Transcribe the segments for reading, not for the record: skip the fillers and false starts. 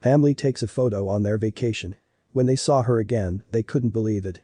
Family takes a photo on their vacation. When they saw her again, they couldn't believe it.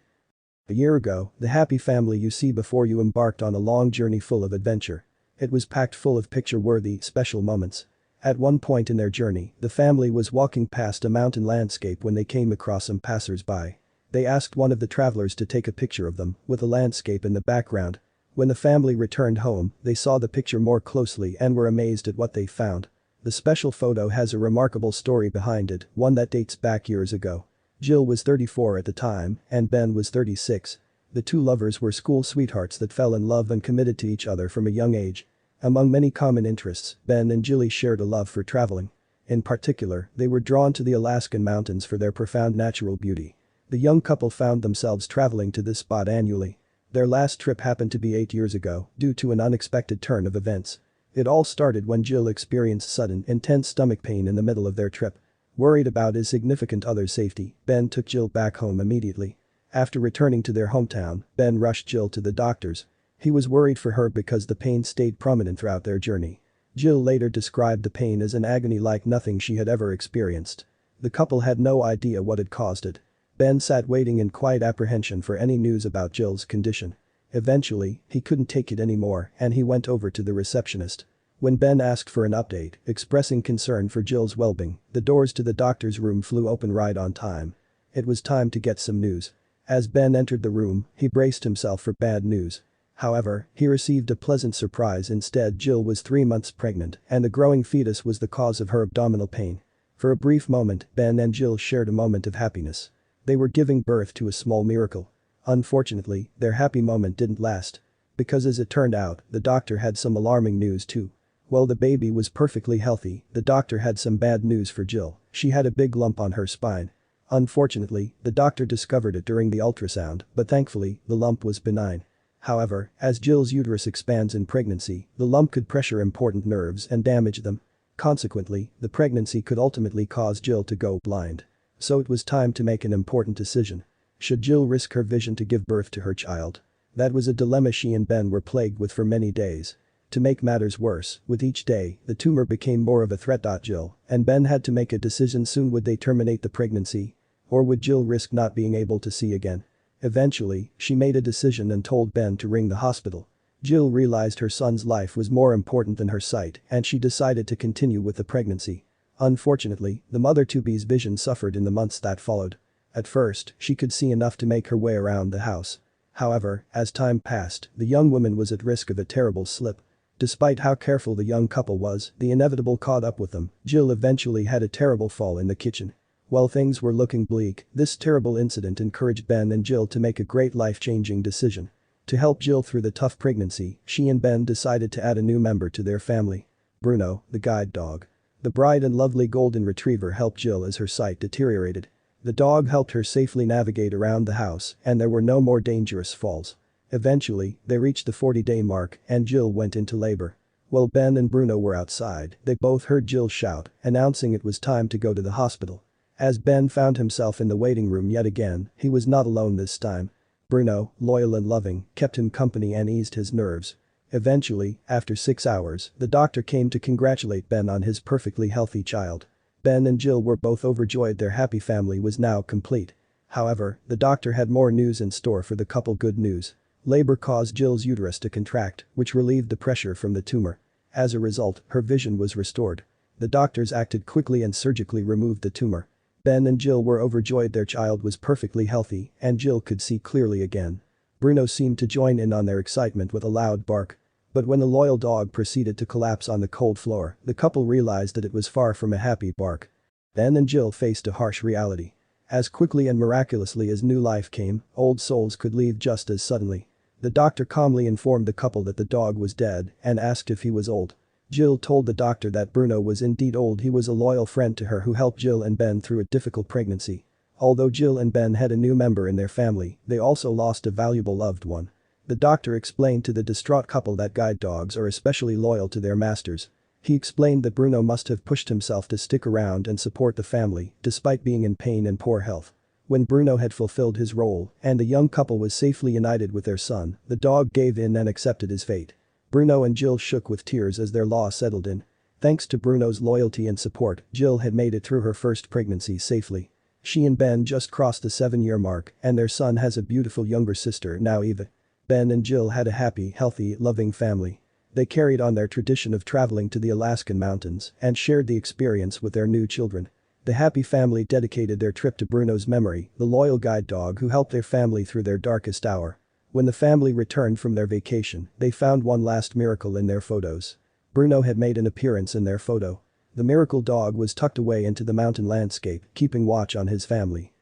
A year ago, the happy family you see before you embarked on a long journey full of adventure. It was packed full of picture-worthy, special moments. At one point in their journey, the family was walking past a mountain landscape when they came across some passersby. They asked one of the travelers to take a picture of them, with the landscape in the background. When the family returned home, they saw the picture more closely and were amazed at what they found. The special photo has a remarkable story behind it, one that dates back years ago. Jill was 34 at the time, and Ben was 36. The two lovers were school sweethearts that fell in love and committed to each other from a young age. Among many common interests, Ben and Jilly shared a love for traveling. In particular, they were drawn to the Alaskan mountains for their profound natural beauty. The young couple found themselves traveling to this spot annually. Their last trip happened to be 8 years ago, due to an unexpected turn of events. It all started when Jill experienced sudden, intense stomach pain in the middle of their trip. Worried about his significant other's safety, Ben took Jill back home immediately. After returning to their hometown, Ben rushed Jill to the doctors. He was worried for her because the pain stayed prominent throughout their journey. Jill later described the pain as an agony like nothing she had ever experienced. The couple had no idea what had caused it. Ben sat waiting in quiet apprehension for any news about Jill's condition. Eventually, he couldn't take it anymore and he went over to the receptionist. When Ben asked for an update, expressing concern for Jill's well-being, the doors to the doctor's room flew open right on time. It was time to get some news. As Ben entered the room, he braced himself for bad news. However, he received a pleasant surprise instead. Jill was 3 months pregnant and the growing fetus was the cause of her abdominal pain. For a brief moment, Ben and Jill shared a moment of happiness. They were giving birth to a small miracle. Unfortunately, their happy moment didn't last. Because as it turned out, the doctor had some alarming news too. While the baby was perfectly healthy, the doctor had some bad news for Jill. She had a big lump on her spine. Unfortunately, the doctor discovered it during the ultrasound, but thankfully, the lump was benign. However, as Jill's uterus expands in pregnancy, the lump could pressure important nerves and damage them. Consequently, the pregnancy could ultimately cause Jill to go blind. So it was time to make an important decision. Should Jill risk her vision to give birth to her child? That was a dilemma she and Ben were plagued with for many days. To make matters worse, with each day, the tumor became more of a threat. Jill and Ben had to make a decision soon. Would they terminate the pregnancy? Or would Jill risk not being able to see again? Eventually, she made a decision and told Ben to ring the hospital. Jill realized her son's life was more important than her sight and she decided to continue with the pregnancy. Unfortunately, the mother-to-be's vision suffered in the months that followed. At first, she could see enough to make her way around the house. However, as time passed, the young woman was at risk of a terrible slip. Despite how careful the young couple was, the inevitable caught up with them. Jill eventually had a terrible fall in the kitchen. While things were looking bleak, this terrible incident encouraged Ben and Jill to make a great life-changing decision. To help Jill through the tough pregnancy, she and Ben decided to add a new member to their family. Bruno, the guide dog. The bright and lovely golden retriever helped Jill as her sight deteriorated. The dog helped her safely navigate around the house and there were no more dangerous falls. Eventually, they reached the 40-day mark and Jill went into labor. While Ben and Bruno were outside, they both heard Jill shout, announcing it was time to go to the hospital. As Ben found himself in the waiting room yet again, he was not alone this time. Bruno, loyal and loving, kept him company and eased his nerves. Eventually, after 6 hours, the doctor came to congratulate Ben on his perfectly healthy child. Ben and Jill were both overjoyed. Their happy family was now complete. However, the doctor had more news in store for the couple. Good news. Labor caused Jill's uterus to contract, which relieved the pressure from the tumor. As a result, her vision was restored. The doctors acted quickly and surgically removed the tumor. Ben and Jill were overjoyed. Their child was perfectly healthy and Jill could see clearly again. Bruno seemed to join in on their excitement with a loud bark. But when the loyal dog proceeded to collapse on the cold floor, the couple realized that it was far from a happy bark. Ben and Jill faced a harsh reality. As quickly and miraculously as new life came, old souls could leave just as suddenly. The doctor calmly informed the couple that the dog was dead and asked if he was old. Jill told the doctor that Bruno was indeed old. He was a loyal friend to her who helped Jill and Ben through a difficult pregnancy. Although Jill and Ben had a new member in their family, they also lost a valuable loved one. The doctor explained to the distraught couple that guide dogs are especially loyal to their masters. He explained that Bruno must have pushed himself to stick around and support the family despite being in pain and poor health. When Bruno had fulfilled his role and the young couple was safely united with their son, the dog gave in and accepted his fate. Bruno and Jill shook with tears as their loss settled in. Thanks to Bruno's loyalty and support, Jill had made it through her first pregnancy safely. She and Ben just crossed the 7-year mark and their son has a beautiful younger sister now Eva. Ben and Jill had a happy, healthy, loving family. They carried on their tradition of traveling to the Alaskan mountains and shared the experience with their new children. The happy family dedicated their trip to Bruno's memory, the loyal guide dog who helped their family through their darkest hour. When the family returned from their vacation, they found one last miracle in their photos. Bruno had made an appearance in their photo. The miracle dog was tucked away into the mountain landscape, keeping watch on his family.